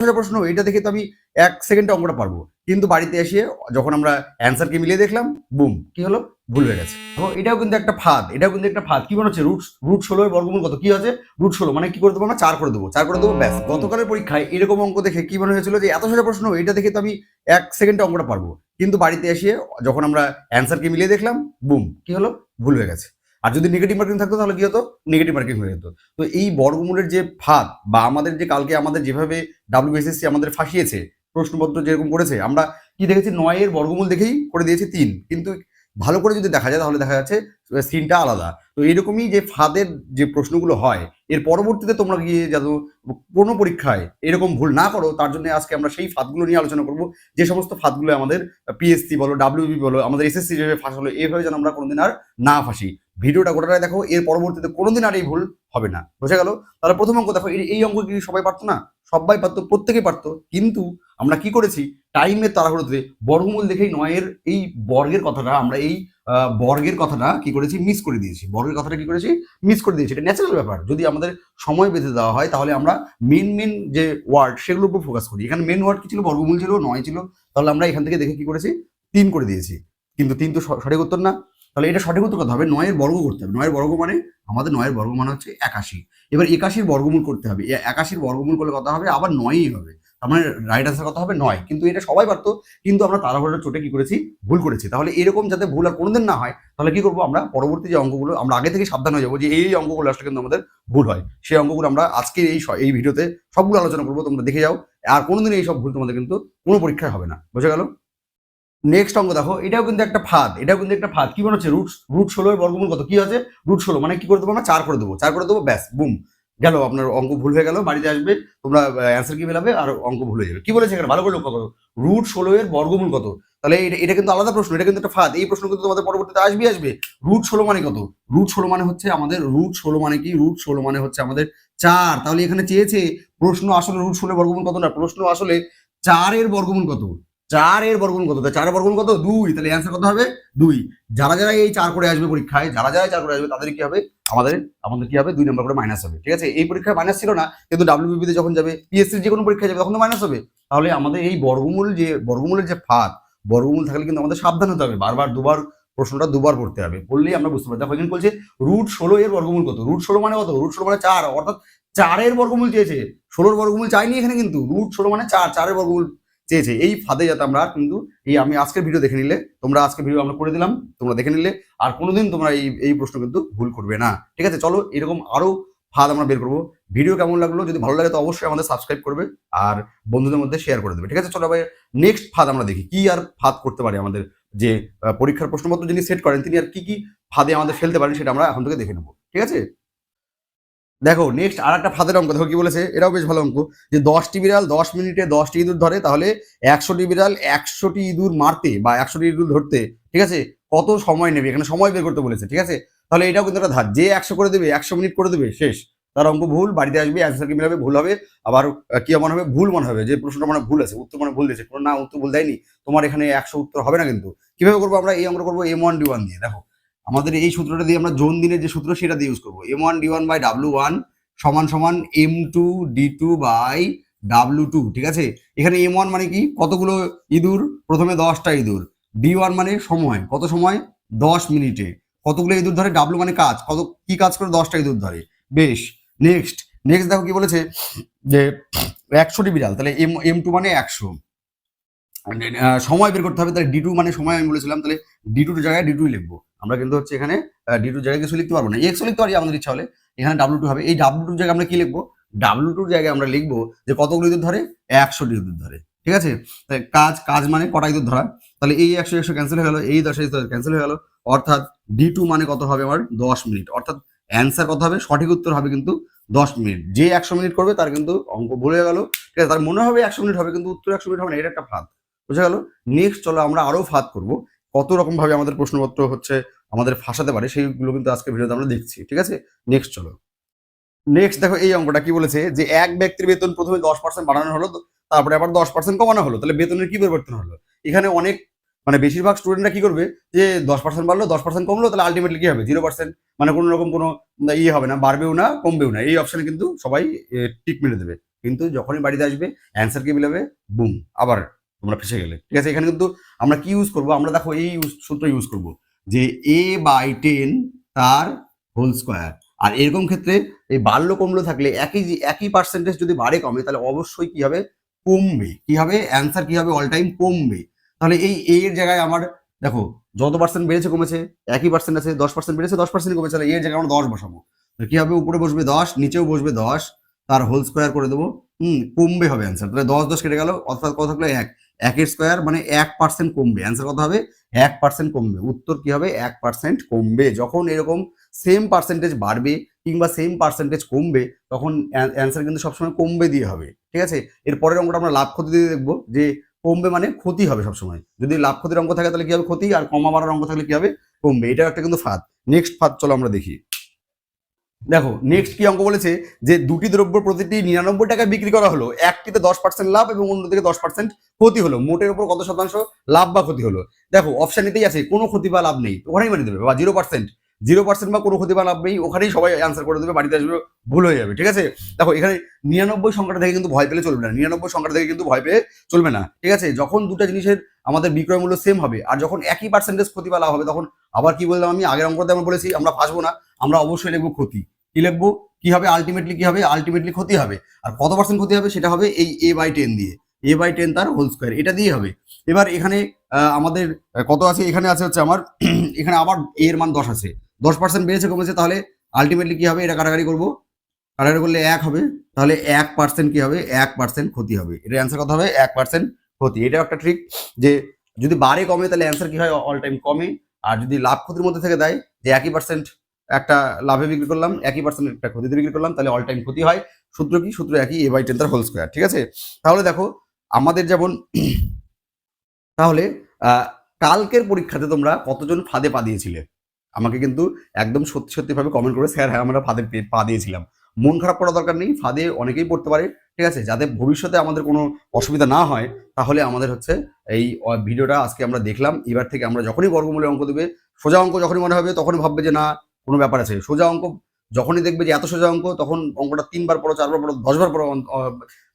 প্রশ্ন এটা দেখে তো আমি 1 সেকেন্ডে অঙ্কটা পারবো, কিন্তু বাড়িতে এসে যখন আমরা অ্যান্সারকে মিলিয়ে দেখলাম, বুম, কি হলো, ভুল হয়ে গেছে। এটাও কিন্তু একটা ফাঁদ, কি মনে হচ্ছে, রুট 16 এর বর্গমূল কত, কি আছে, রুট 16 মানে কি করে দেবো, আমরা 4 করে দেবো, ব্যাস। গতকালের পরীক্ষায় এরকম অঙ্ক দেখে কি মনে হয়েছিল যে এত সোজা প্রশ্ন, এটা দেখে তো আমি 1 সেকেন্ডে অঙ্কটা পারবো, কিন্তু বাড়িতে এসে যখন আমরা অ্যান্সারকে মিলিয়ে দেখলাম, বুম, কি হলো, ভুল হয়ে গেছে। আর যদি নেগেটিভ মার্কিং থাকতো তাহলে কি হতো, নেগেটিভ মার্কিং হয়ে যেত। তো এই বর্গমূলের যে ফাঁদ, বা আমাদের যে কালকে আমাদের যেভাবে WBSSC আমাদের ফাঁসিয়েছে, প্রশ্নপত্র যেরকম করেছে, আমরা কি দেখেছি, 9 এর বর্গমূল দেখেই করে দিয়েছে 3, কিন্তু ভালো করে যদি দেখা যায় তাহলে দেখা যাচ্ছে সিনটা আলাদা। তো এরকমই যে ফাঁদের যে প্রশ্নগুলো হয়, এর পরবর্তীতে তোমরা গিয়ে যাতে কোনো পরীক্ষায় এরকম ভুল না করো, তার জন্য আজকে আমরা সেই ফাঁদগুলো নিয়ে আলোচনা করব, যে সমস্ত ফাঁদগুলো আমাদের PSC বলো, WB বলো, আমাদের SSC যেভাবে ফাঁসালো, এইভাবে যেন আমরা কোনোদিন আর না ফাঁসি। ভিডিওটা গোটাটাই দেখো, এর পরবর্তীতে কোনোদিন আর এই ভুল হবে না, বোঝা গেল? তাহলে প্রথম অঙ্ক দেখো, এই অঙ্ক কি সবাই পারতো না? সবাই পারতো, প্রত্যেকেই পারতো, কিন্তু আমরা কি করেছি, টাইমের তাড়াহুড়োতে বর্গমূল দেখেই 9 এর এই বর্গের কথাটা, আমরা এই বর্গের কথাটা কি করেছি, মিস করে দিয়েছি। বর্গের কথাটা কি করেছি, মিস করে দিয়েছি। এটা ন্যাচারাল ব্যাপার। যদি আমাদের সময় বেঁধে দেওয়া হয় তাহলে আমরা মেন যে ওয়ার্ড সেগুলোর উপর ফোকাস করি। এখানে মেন ওয়ার্ড কি ছিল, বর্গমূল ছিল, 9 ছিল, তাহলে আমরা এখান থেকে দেখে কি করেছি, 3 করে দিয়েছি। কিন্তু 3 তো সঠিক উত্তর না। তাহলে এটা সঠিক উত্তর কথা হবে 9 এর বর্গ করতে হবে। 9 এর বর্গ মানে, আমাদের 9 এর বর্গ মানে হচ্ছে 81। এবার 81 বর্গমূল করতে হবে। 81 বর্গমূল করলে কথা হবে আবার 9ই হবে। তার মানে রাইট আনসার কথা হবে 9। কিন্তু এটা সবাই পারতো, কিন্তু আমরা তাড়াহুড়োর চোটে কি করেছি, ভুল করেছি। তাহলে এরকম যাতে ভুল আর কোনোদিন না হয়, তাহলে কি করবো, আমরা পরবর্তী যে অঙ্কগুলো, আমরা আগে থেকে সাবধান হয়ে যাবো যে এই অঙ্কগুলো আসলে কিন্তু আমাদের ভুল হয়। সেই অঙ্কগুলো আমরা আজকে এই ভিডিওতে সবগুলো আলোচনা করবো, তোমরা দেখে যাও। আর কোনোদিন এই সব ভুল তোমাদের কিন্তু কোনো পরীক্ষায় হবে না, বোঝা গেল? নেক্সট অঙ্ক দেখো, এটাও কিন্তু একটা ফাঁদ, কি মনে হচ্ছে, রুট 16 এর বর্গমূল কত, কি আছে, রুট 16 মানে কি করে দেবো, আমরা 4 করে দেবো, ব্যাস, বুম, গেল, আপনার অঙ্ক ভুল হয়ে গেল। বাড়িতে আসবে, তোমরা অ্যান্সার কি মেলাবে, আর অঙ্ক ভুল হয়ে যাবে। কি বলেছে এখানে, ভালো করে লক্ষ্য করো, রুট 16 এর বর্গমূল কত। তাহলে এটা কিন্তু আলাদা প্রশ্ন, এটা কিন্তু একটা ফাঁদ। এই প্রশ্ন কিন্তু তোমাদের পরবর্তীতে আসবে। রুট 16 মানে কত, রুট 16 মানে হচ্ছে আমাদের, রুট 16 মানে কি, রুট 16 মানে হচ্ছে আমাদের 4। তাহলে এখানে চেয়েছে প্রশ্ন আসলে রুট 16 বর্গমূল কত না, প্রশ্ন আসলে 4 এর বর্গমূল কত। 4 এর বর্গমূল কত, 4 এর বর্গমূল কত, 2। তাহলে অ্যান্সার কত হবে, 2। যারা এই 4 করে আসবে পরীক্ষায়, যারা 4 করে আসবে, তাদের কি হবে, আমাদের কি হবে, 2 নম্বর করে মাইনাস হবে। ঠিক আছে, এই পরীক্ষায় মাইনাস ছিল না, কিন্তু WBB তে যখন যাবে, PSC যে কোনো পরীক্ষায় যাবে, তখন তো মাইনাস হবে। তাহলে আমাদের এই বর্গমূলের যে ফাঁদ, বর্গমূল থাকলে কিন্তু আমাদের সাবধান হতে হবে। বারবার দুবার প্রশ্নটা দুবার পড়তে হবে, পড়লেই আমরা বুঝতে পারি। দেখো এখানে বলছে রুট 16 এর বর্গমূল কত। রুট 16 মানে কত, রুট 16 মানে 4, অর্থাৎ 4 এর বর্গমূল চেয়েছে, 16 বর্গমূল চাইনি এখানে, কিন্তু রুট 16 মানে 4 এর বর্গমূল চেয়েছে। এই ফাঁদে যাতে আমরা কিন্তু, এই আমি আজকের ভিডিও দেখে নিলে, তোমরা আজকে ভিডিও আমরা করে দিলাম, তোমরা দেখে নিলে, আর কোনোদিন তোমরা এই প্রশ্ন কিন্তু ভুল করবে না। ঠিক আছে, চলো এরকম আরো ফাঁদ আমরা বের করবো। ভিডিও কেমন লাগলো, যদি ভালো লাগে তো অবশ্যই আমাদের সাবস্ক্রাইব করবে, আর বন্ধুদের মধ্যে শেয়ার করে দেবে। ঠিক আছে, চলো ভাই, নেক্সট ফাঁদ আমরা দেখি, কি আর ফাঁদ করতে পারে আমাদের যে পরীক্ষার প্রশ্নপত্র যিনি সেট করেন, তিনি আর কি ফাঁদে আমাদের ফেলতে পারেন, সেটা আমরা এখন থেকে দেখে নেবো। ঠিক আছে, দেখো নেক্সট আর একটা ফাঁদের অঙ্ক দেখো, কি বলেছে, এটাও বেশ ভালো অঙ্ক, যে 10টি বিড়াল 10 মিনিটে 10টি ইঁদুর ধরে, তাহলে 100টি বিড়াল 100টি ইঁদুর মারতে বা 100টি ইঁদুর ধরতে, ঠিক আছে, কত সময় নেবে, এখানে সময় বের করতে বলেছে। ঠিক আছে, তাহলে এটাও কিন্তু একটা ধার, যে 100 করে দেবে, 100 মিনিট করে দেবে, শেষ, তার অঙ্ক ভুল। বাড়িতে আসবে, অ্যান্সার কি মিলাবে, ভুল হবে। আবার কি মনে হবে, ভুল মনে হবে, যে প্রশ্নটা মানে ভুল আছে, উত্তর মানে ভুল দিয়েছে, কোনো না, উত্তর ভুল দেয়নি, তোমার এখানে 100 উত্তর হবে না। কিন্তু কিভাবে করবো আমরা, এই অঙ্ক করবো M1D1 দিয়ে। দেখো আমাদের এই সূত্রটা দিয়ে, আমরা জোন দিনের যে সূত্র, সেটা দিয়ে ইউজ করবো। M1D1 বাই W1 সমান সমান M2D2 বাই W2। ঠিক আছে, এখানে M1 মানে কি, কতগুলো ইঁদুর, প্রথমে 10টা ইঁদুর, D1 মানে সময়, কত সময়, 10 মিনিটে, কতগুলো ইঁদুর ধরে, W মানে কাজ, কি কাজ করে, 10টা ইঁদুর ধরে, বেশ। নেক্সট দেখো কি বলেছে, যে 100টি বিড়াল, তাহলে M2 মানে 100, সময় বের করতে হবে। তাহলে D2 মানে সময় আমি বলেছিলাম, তাহলে D2 জায়গায় D2 লিখবো আমরা, কিন্তু হচ্ছে এখানে D2 জায়গায় কিছু লিখতে পারবো না, X লিখতে পারি আমাদের ইচ্ছা হলে। এখানে W2 হবে, এই W2 জায়গায় আমরা কি লিখবো, W2 জায়গায় আমরা লিখবো যে কতগুলো ইঁদুর ধরে, 100টি ইঁদুর ধরে। ঠিক আছে, তাই কাজ মানে কটা ইঁদুর ধরা, তাহলে এই 100 ক্যান্সেল হয়ে গেল, এই 10 ক্যান্সেল হয়ে গেল, অর্থাৎ D2 মানে কত হবে আমার, 10 মিনিট, অর্থাৎ অ্যান্সার কত হবে, সঠিক উত্তর হবে কিন্তু 10 মিনিট। যে 100 মিনিট করবে তার কিন্তু অঙ্ক ভুল হয়ে গেল। ঠিক আছে, তার মনে হবে 100 মিনিট হবে, কিন্তু উত্তর 100 মিনিট হবে না, এটা একটা ফাঁদ, বোঝা গেল? নেক্সট চলো আমরা আরো ফাঁদ করব, কত রকম ভাবে আমাদের প্রশ্নপত্র হচ্ছে আমাদের ফাঁসাতে পারে, সেইগুলো কিন্তু আজকে ভিডিওতে আমরা দেখছি। ঠিক আছে, নেক্সট চলো। নেক্সট দেখো এই অঙ্কটা কি বলেছে, যে এক ব্যক্তির বেতন প্রথমে 10% বাড়ানো হলো, তারপরে আবার 10% কমানো হলো, তাহলে বেতনের কি পরিবর্তন হলো? এখানে অনেক, মানে বেশিরভাগ স্টুডেন্টরা কি করবে, যে 10% বাড়লো 10% কমলো, তাহলে আলটিমেটলি কি হবে, 0%, মানে কোনো রকম কোনো ইয়ে হবে না, বাড়বেও না কমবেও না, এই অপশনে কিন্তু সবাই টিক মেরে দেবে। কিন্তু যখনই বাড়িতে আসবে অ্যান্সার কি মিলাবে, বুম, আবার তোমরা ফেসে গেলে। ঠিক আছে, এখানে কিন্তু আমরা কি ইউজ করবো, আমরা দেখো এই সূত্র ইউজ করবো যে a/10 তার হোল স্কোয়ার। আর এরকম ক্ষেত্রে এই বাড়লো কমলো থাকলে একই পার্সেন্টেজ যদি বাড়ে কমে তাহলে অবশ্যই কি হবে, কমবে। কি হবে, অ্যান্সার কি হবে, অল টাইম কমবে। তাহলে এই এর জায়গায় আমার দেখো যত পার্সেন্ট বেড়েছে কমেছে একই পার্সেন্ট আছে, 10% বেড়েছে 10% কমেছে, তাহলে এর জায়গায় আমরা 10 বসাবো। কি হবে, উপরে বসবে 10, নিচেও বসবে 10, তার হোল স্কোয়ার করে দেবো। কমবে হবে অ্যান্সার। তাহলে 10 কেটে গেল, অর্থাৎ কত থাকলো 1, 1 স্কোয়ার মানে 1% কমবে। অ্যান্সার কত হবে, 1% কমবে। উত্তর কি হবে, 1% কমবে। যখন এরকম সেম পার্সেন্টেজ বাড়বে কিংবা সেম পার্সেন্টেজ কমবে তখন অ্যান্সার কিন্তু সবসময় কমবে দিয়ে হবে। ঠিক আছে, এর পরের অঙ্কটা আমরা লাভ ক্ষতি দিয়ে দেখবো যে কমবে মানে ক্ষতি হবে সবসময়। যদি লাভ ক্ষতির অঙ্ক থাকে তাহলে কি হবে, ক্ষতি, আর কমা বাড়ার অঙ্ক থাকলে কি হবে, কমবে। এটা একটা কিন্তু ফাঁদ। নেক্সট ফাঁদ চলো আমরা দেখি। দেখো নেক্সট কি অঙ্ক বলেছে যে দুটি দ্রব্য প্রতিটি 99 টাকায় বিক্রি করা হলো, একটিতে 10% লাভ এবং অন্যদিকে 10% ক্ষতি হলো, মোটের উপর কত শতাংশ লাভ বা ক্ষতি হলো। দেখো অপশন নিতেই আছে কোনো ক্ষতি বা লাভ নেই, ওখানেই মানি দেবে, বা 0% বা কোনো ক্ষতি বা লাভ নেই, ওখানেই সবাই অ্যান্সার করে দেবে, বাড়িতে আসবে ভুল হয়ে যাবে। ঠিক আছে, দেখো এখানে 99 সংখ্যাটা থেকে কিন্তু ভয় পেলে চলবে না, 99 সংখ্যাটা থেকে কিন্তু ভয় পেলে চলবে না। ঠিক আছে, যখন দুটো জিনিসের আমাদের বিক্রয় মূল্য সেম হবে আর যখন একই পার্সেন্টেজ ক্ষতি বা লাভ হবে তখন আবার কি বললাম আমি আগের অঙ্কতে আমরা বলেছি আমরা ফাঁসবো না, আমরা অবশ্যই লিখবো ক্ষতি। কি লিখবো, কি হবে, আলটিমেটলি কি হবে, আলটিমেটলি ক্ষতি হবে। আর কত পার্সেন্ট ক্ষতি হবে সেটা হবে এই a/10 দিয়ে, a/10 তার হোল স্কোয়ার, এটা দিয়ে হবে। এবার এখানে আমাদের কত আছে, এখানে আছে হচ্ছে আমার এখানে আবার এর মান 10 আছে, 10% বেড়েছে কমেছে, তাহলে আলটিমেটলি কি হবে, এটা কাটাকাটি করবো, কাটাকাটি করলে 1 হবে, তাহলে 1% কি হবে, 1% ক্ষতি হবে। এটা অ্যান্সার কত হবে, 1% ক্ষতি। এটাও একটা ট্রিক যে যদি বাড়ে কমে তাহলে অ্যান্সার কি হয়, অল টাইম কমে। আর যদি লাভ ক্ষতির মধ্যে থেকে দেয় যে একই পার্সেন্ট একটা লাভে বিক্রি করলাম, একই পার্সেন্ট একটা ক্ষতিতে বিক্রি করলাম, তাহলে অল টাইম ক্ষতি হয়। সূত্র কি, সূত্র একই, a/10 তার হোল স্কোয়ার। ঠিক আছে, তাহলে দেখো আমাদের যেমন তাহলে কালকের পরীক্ষাতে তোমরা কতজন ফাঁদে পা দিয়েছিলে, আমাকে কিন্তু একদম সত্যি সত্যি ভাবে কমেন্ট করে, স্যার হ্যাঁ আমরা ফাঁদে পা দিয়েছিলাম। মন খারাপ করার দরকার নেই, ফাঁদে অনেকেই পড়তে পারে। ঠিক আছে, যাতে ভবিষ্যতে আমাদের কোনো অসুবিধা না হয় তাহলে আমাদের হচ্ছে এই ভিডিওটা আজকে আমরা দেখলাম, এবার থেকে আমরা যখনই বর্গমূলের অঙ্ক দেবে, সোজা অঙ্ক যখনই মনে হবে তখনই ভাববে যে না কোনো ব্যাপার আছে। সোজা অঙ্ক যখনই দেখবে যে এত সোজা অঙ্ক তখন অঙ্কটা 3 বার পড়ো, 4 বার পড়ো, 10 বার পড়ো,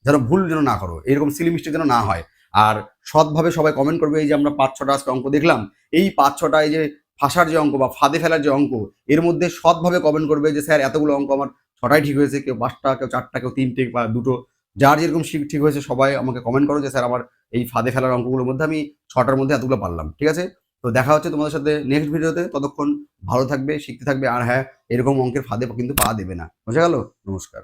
যেন ভুল যেন না করো, এরকম সিলি মিস্টেক যেন না হয়। আর সৎভাবে সবাই কমেন্ট করবে, এই যে আমরা 5-6টা আজকে অঙ্ক দেখলাম, এই 5-6টা এই যে ফাঁসার যে অঙ্ক বা ফাঁদে ফেলার যে অঙ্ক, এর মধ্যে সৎভাবে কমেন্ট করবে যে স্যার এতগুলো অঙ্ক আমার 6টাই ঠিক হয়েছে, কেউ 5টা, কেউ 4টা, কেউ 3টে বা 2টো, যার যেরকম ঠিক হয়েছে সবাই আমাকে কমেন্ট করো যে স্যার আমার এই ফাঁদে ফেলার অঙ্কগুলোর মধ্যে আমি 6টার মধ্যে এতগুলো পারলাম। ঠিক আছে, তো দেখা হচ্ছে তোমাদের সাথে নেক্সট ভিডিওতে, ততক্ষণ ভালো থাকবে, শিখতে থাকবে, আর হ্যাঁ এরকম অঙ্কের ফাঁদে কিন্তু পা দেবে না। বোঝা গেল? নমস্কার।